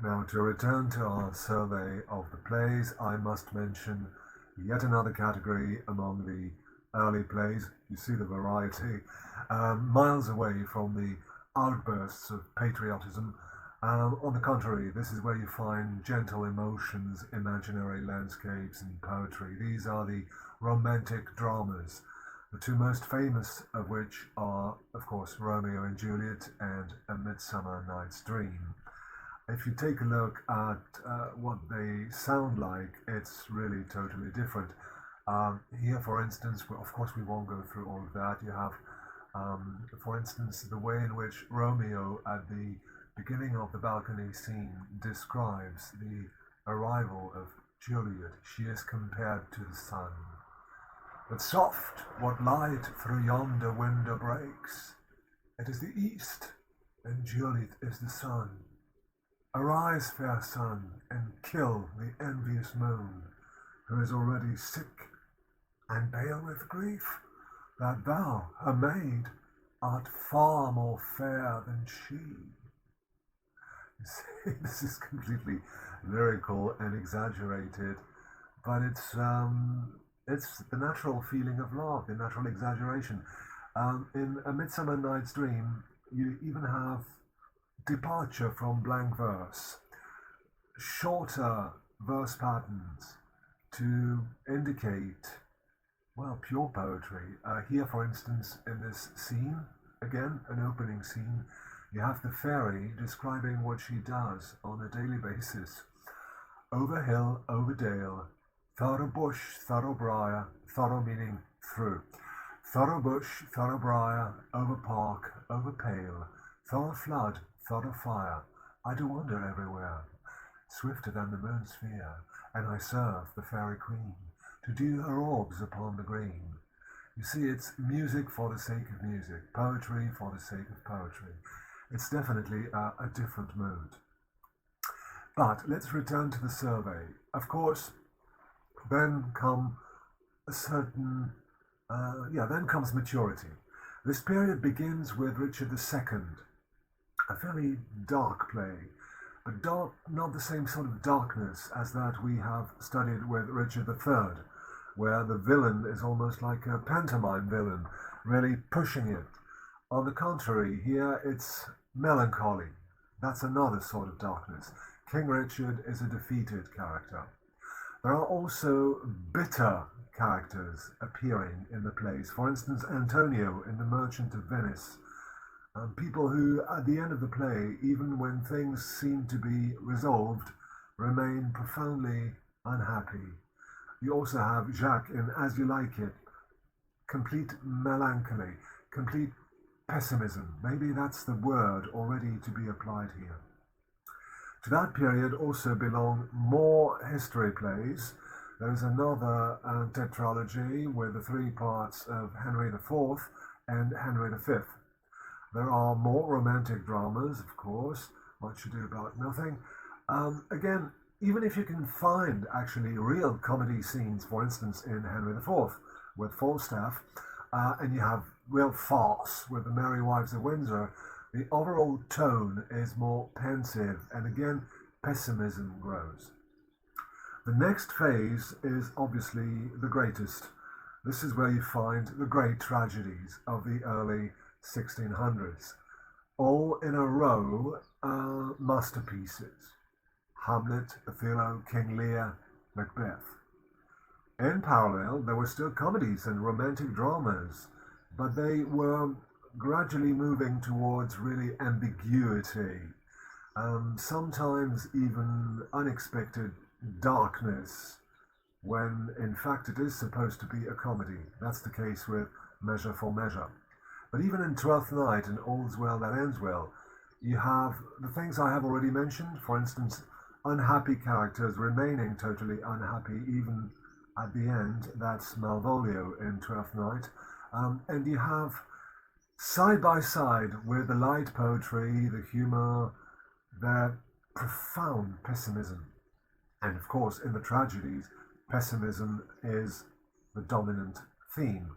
Now, to return to our survey of the plays, I must mention yet another category among the early plays. You see the variety, miles away from the outbursts of patriotism. On the contrary, this is where you find gentle emotions, imaginary landscapes, and poetry. These are the romantic dramas, the two most famous of which are, of course, Romeo and Juliet and A Midsummer Night's Dream. If you take a look at what they sound like, it's really totally different. Here, for instance, of course, we won't go through all of that. You have, for instance, the way in which Romeo, at the beginning of the balcony scene, describes the arrival of Juliet. She is compared to the sun. But soft, what light through yonder window breaks? It is the east, and Juliet is the sun. Arise, fair sun, and kill the envious moon, who is already sick and pale with grief, that thou, her maid, art far more fair than she. You see, this is completely lyrical and exaggerated, but it's the natural feeling of love, the natural exaggeration. In A Midsummer Night's Dream, you even have departure from blank verse, shorter verse patterns to indicate, well, pure poetry. Here, for instance, in this scene, again, an opening scene, you have the fairy describing what she does on a daily basis. Over hill, over dale, thorough bush, thorough briar, thorough meaning through, thorough bush, thorough briar, over park, over pale, thorough flood, thorough fire, I do wander everywhere, swifter than the moon's sphere, and I serve the fairy queen, to do her orbs upon the green. You see, it's music for the sake of music, poetry for the sake of poetry. It's definitely a different mood. But let's return to the survey. Of course, then come a certain, then comes maturity. This period begins with Richard II, a fairly dark play, but dark, not the same sort of darkness as that we have studied with Richard III, where the villain is almost like a pantomime villain, really pushing it. On the contrary, here it's melancholy. That's another sort of darkness. King Richard is a defeated character. There are also bitter characters appearing in the plays. For instance, Antonio in The Merchant of Venice. People who, at the end of the play, even when things seem to be resolved, remain profoundly unhappy. You also have Jacques in As You Like It, complete melancholy, complete pessimism. Maybe that's the word already to be applied here. To that period also belong more history plays. There's another tetralogy with the three parts of Henry IV and Henry V. There are more romantic dramas, of course, Much Ado About Nothing. Again, even if you can find actually real comedy scenes, for instance, in Henry IV with Falstaff, and you have real farce with the Merry Wives of Windsor, the overall tone is more pensive, and again, pessimism grows. The next phase is obviously the greatest. This is where you find the great tragedies of the early 1600s. All in a row, masterpieces. Hamlet, Othello, King Lear, Macbeth. In parallel, there were still comedies and romantic dramas, but they were gradually moving towards really ambiguity, sometimes even unexpected darkness, when in fact it is supposed to be a comedy. That's the case with Measure for Measure. But even in Twelfth Night and All's Well That Ends Well, you have the things I have already mentioned, for instance, unhappy characters remaining totally unhappy even at the end. That's Malvolio in Twelfth Night. And you have side by side with the light poetry, the humor, their profound pessimism. And of course, in the tragedies, pessimism is the dominant theme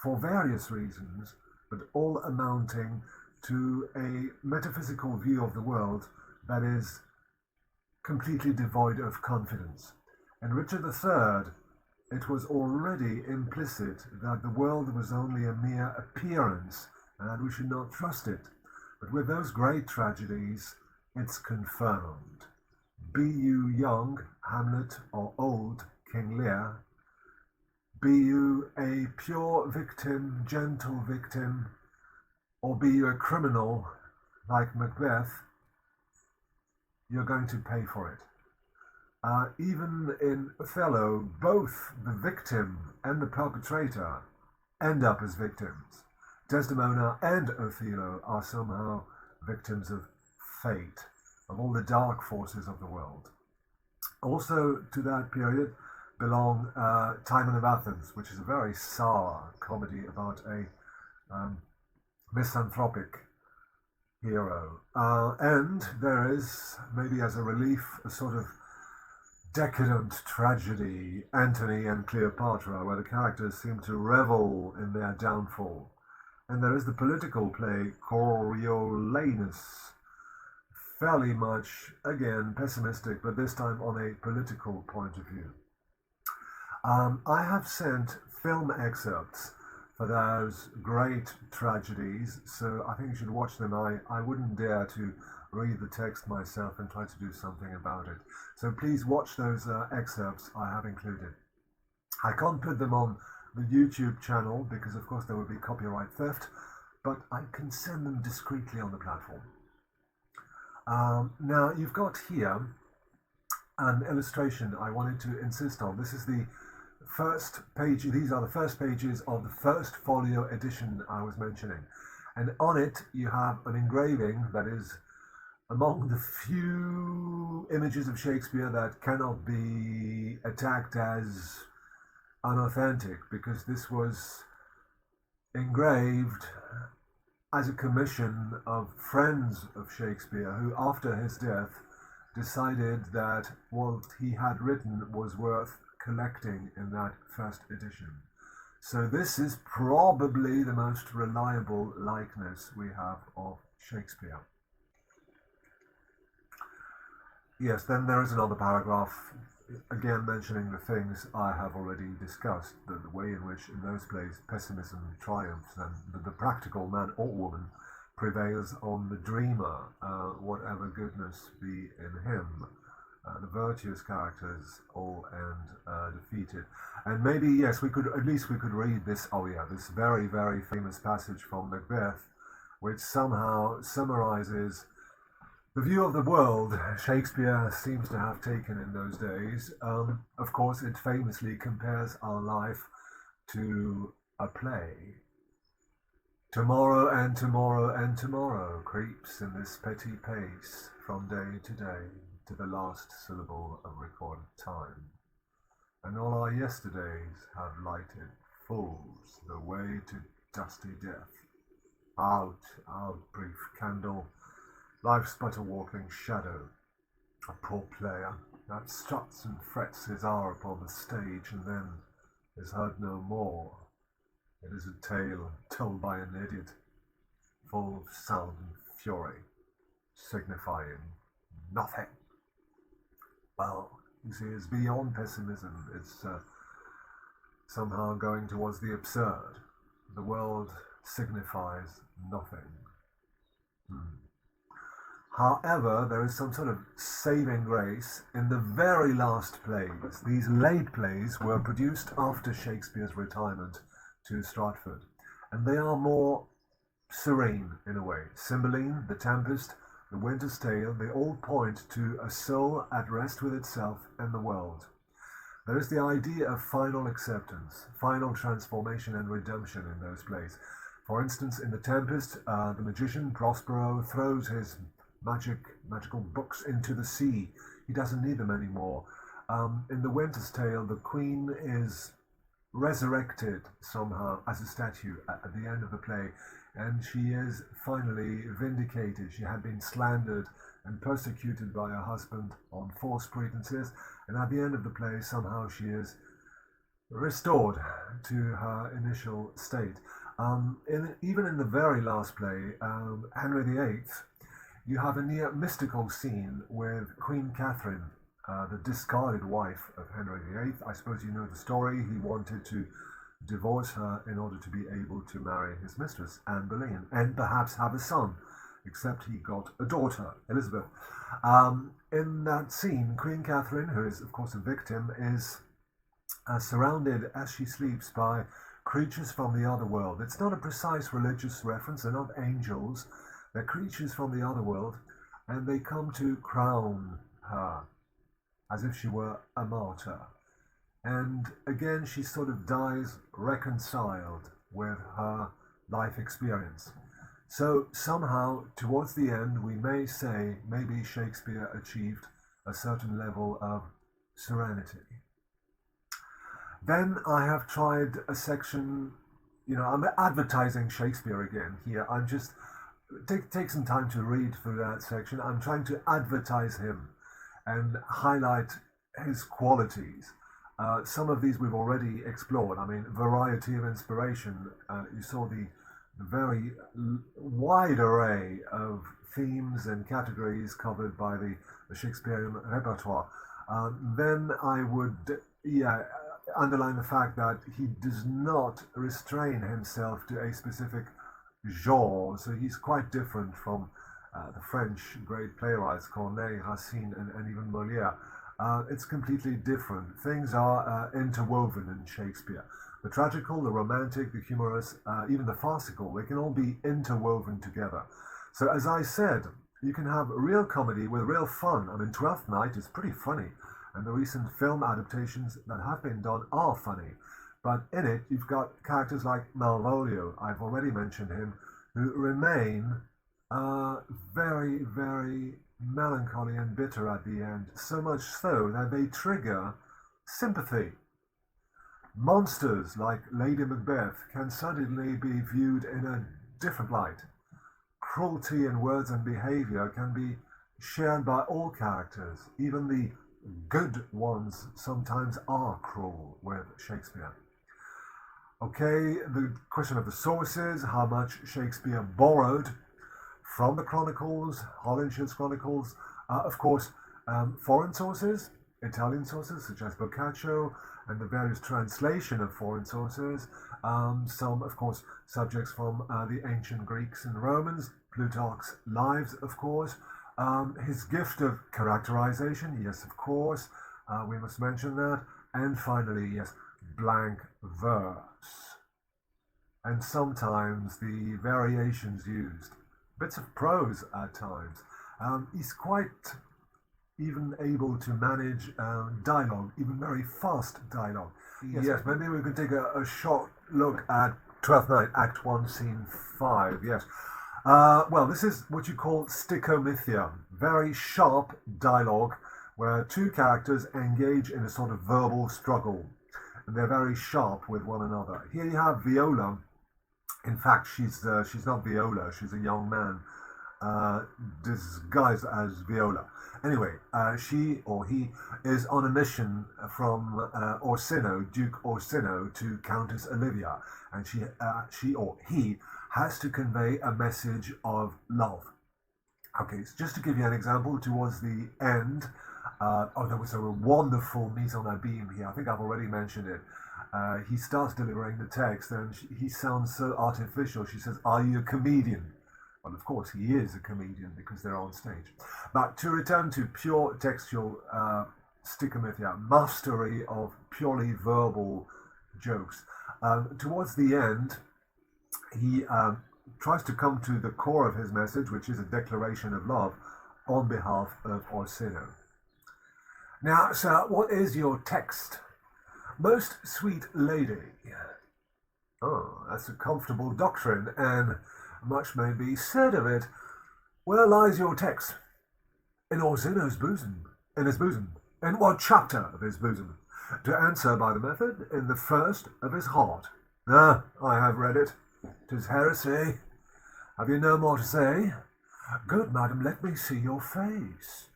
for various reasons, but all amounting to a metaphysical view of the world that is completely devoid of confidence. In Richard III, it was already implicit that the world was only a mere appearance and that we should not trust it. But with those great tragedies, it's confirmed. Be you young, Hamlet, or old, King Lear, be you a pure victim, gentle victim, or be you a criminal like Macbeth, you're going to pay for it. Even in Othello, both the victim and the perpetrator end up as victims. Desdemona and Othello are somehow victims of fate, of all the dark forces of the world. Also to that period belong Timon of Athens, which is a very sour comedy about a misanthropic hero. And there is, maybe as a relief, a sort of decadent tragedy, Antony and Cleopatra, where the characters seem to revel in their downfall. And there is the political play Coriolanus, fairly much, again, pessimistic, but this time on a political point of view. I have sent film excerpts for those great tragedies, so I think you should watch them. I wouldn't dare to read the text myself and try to do something about it. So please watch those excerpts I have included. I can't put them on the YouTube channel because, of course, there would be copyright theft, but I can send them discreetly on the platform. Now, you've got here an illustration I wanted to insist on. This is the first page. These are the first pages of the first folio edition I was mentioning. And on it, you have an engraving that is among the few images of Shakespeare that cannot be attacked as unauthentic, because this was engraved as a commission of friends of Shakespeare who, after his death, decided that what he had written was worth collecting in that first edition. So this is probably the most reliable likeness we have of Shakespeare. Yes, then there is another paragraph, again mentioning the things I have already discussed, the way in which in those plays pessimism triumphs and the practical man or woman prevails on the dreamer, whatever goodness be in him. The virtuous characters all end defeated. And maybe, yes, we could read this, this very, very famous passage from Macbeth, which somehow summarizes the view of the world Shakespeare seems to have taken in those days. Of course, it famously compares our life to a play. Tomorrow and tomorrow and tomorrow creeps in this petty pace from day to day to the last syllable of recorded time. And all our yesterdays have lighted fools the way to dusty death. Out, out, brief candle, life's but a walking shadow, a poor player that struts and frets his hour upon the stage and then is heard no more. It is a tale told by an idiot, full of sound and fury, signifying nothing. Well, you see, it's beyond pessimism. It's somehow going towards the absurd. The world signifies nothing. However, there is some sort of saving grace in the very last plays. These late plays were produced after Shakespeare's retirement to Stratford, and they are more serene in a way. Cymbeline, The Tempest, The Winter's Tale, they all point to a soul at rest with itself and the world. There is the idea of final acceptance, final transformation and redemption in those plays. For instance, in The Tempest, the magician Prospero throws his magical books into the sea. He doesn't need them anymore. In The Winter's Tale, the queen is resurrected somehow as a statue at the end of the play, and she is finally vindicated. She had been slandered and persecuted by her husband on false pretenses, and at the end of the play somehow she is restored to her initial state. Even in the very last play, Henry VIII you have a near mystical scene with Queen Catherine, the discarded wife of Henry VIII. I suppose you know the story. He wanted to divorce her in order to be able to marry his mistress, Anne Boleyn, and perhaps have a son, except he got a daughter, Elizabeth. In that scene, Queen Catherine, who is, of course, a victim, is surrounded as she sleeps by creatures from the other world. It's not a precise religious reference, they're not angels, they're creatures from the other world, and they come to crown her as if she were a martyr. And again, she sort of dies reconciled with her life experience. So somehow, towards the end, we may say maybe Shakespeare achieved a certain level of serenity. Then I have tried a section, I'm advertising Shakespeare again here. I'm just, take some time to read through that section. I'm trying to advertise him and highlight his qualities. Some of these we've already explored. I mean, variety of inspiration. You saw the very wide array of themes and categories covered by the Shakespearean repertoire. Then I would, underline the fact that he does not restrain himself to a specific genre. So he's quite different from the French great playwrights, Corneille, Racine, and even Molière. It's completely different. Things are interwoven in Shakespeare. The tragical, the romantic, the humorous, even the farcical, they can all be interwoven together. So as I said, you can have real comedy with real fun. I mean, Twelfth Night is pretty funny, and the recent film adaptations that have been done are funny. But in it, you've got characters like Malvolio, I've already mentioned him, who remain very, very melancholy and bitter at the end, so much so that they trigger sympathy. Monsters like Lady Macbeth can suddenly be viewed in a different light. Cruelty in words and behavior can be shared by all characters. Even the good ones sometimes are cruel with Shakespeare. Okay, the question of the sources, how much Shakespeare borrowed from the Chronicles, Holinshed's Chronicles, of course, foreign sources, Italian sources such as Boccaccio, and the various translation of foreign sources, some, of course, subjects from the ancient Greeks and Romans, Plutarch's Lives, of course, his gift of characterization, yes, of course, we must mention that, and finally, yes, blank verse, and sometimes the variations used, bits of prose at times. He's quite even able to manage dialogue, even very fast dialogue. Yes, maybe we could take a short look at Twelfth Night, Act 1, Scene 5, yes. Well, this is what you call stickomythia, very sharp dialogue where two characters engage in a sort of verbal struggle, and they're very sharp with one another. Here you have Viola. In fact, she's not Viola, she's a young man disguised as Viola. Anyway, she or he is on a mission from Orsino, Duke Orsino, to Countess Olivia, and she or he has to convey a message of love. Okay, so just to give you an example, towards the end, there was a wonderful mise en abîme here. I think I've already mentioned it. He starts delivering the text, and he sounds so artificial. She says, "Are you a comedian?" Well, of course, he is a comedian because they're on stage. But to return to pure textual stickomythia, mastery of purely verbal jokes, towards the end, he tries to come to the core of his message, which is a declaration of love on behalf of Orsino. Now, sir, what is your text? Most sweet lady. Oh, that's a comfortable doctrine, and much may be said of it. Where lies your text? In Orsino's bosom. In his bosom. In what chapter of his bosom? To answer by the method, in the first of his heart. Ah, I have read it. 'Tis heresy. Have you no more to say? Good, madam, let me see your face.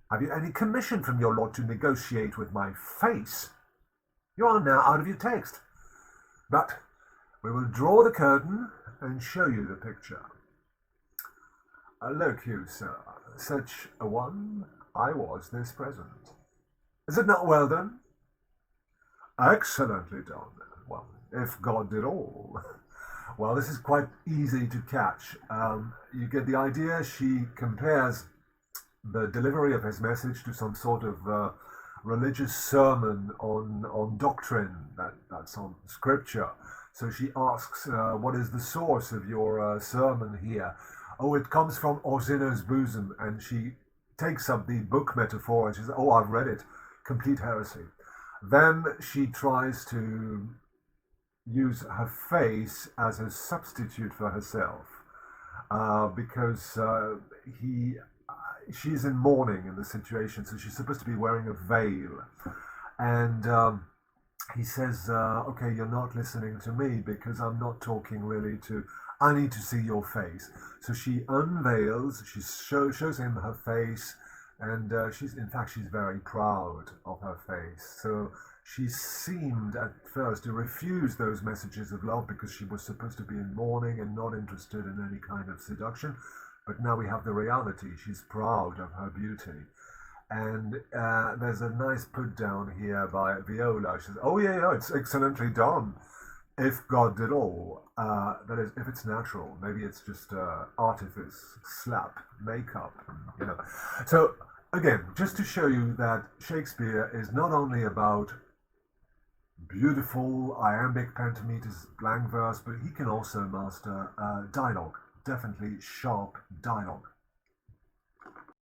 Have you any commission from your lord to negotiate with my face? You are now out of your text. But we will draw the curtain and show you the picture. Look you, sir, such a one I was this present. Is it not well done? Excellently done. Well, if God did all. Well, this is quite easy to catch. You get the idea. She compares the delivery of his message to some sort of religious sermon on doctrine, that's on scripture. So she asks, what is the source of your sermon here? Oh, it comes from Orsino's bosom. And she takes up the book metaphor and she says, oh, I've read it. Complete heresy. Then she tries to use her face as a substitute for herself because she's in mourning in the situation, so she's supposed to be wearing a veil. And he says, okay, you're not listening to me because I'm not talking really to, I need to see your face. So she unveils, she shows him her face, and she's very proud of her face. So she seemed at first to refuse those messages of love because she was supposed to be in mourning and not interested in any kind of seduction. But now we have the reality. She's proud of her beauty. And there's a nice put down here by Viola. She says, oh, yeah, it's excellently done. If God did all, that is, if it's natural, maybe it's just artifice, slap, makeup, you know. So, again, just to show you that Shakespeare is not only about beautiful iambic pentameters, blank verse, but he can also master dialogue, definitely sharp dialogue.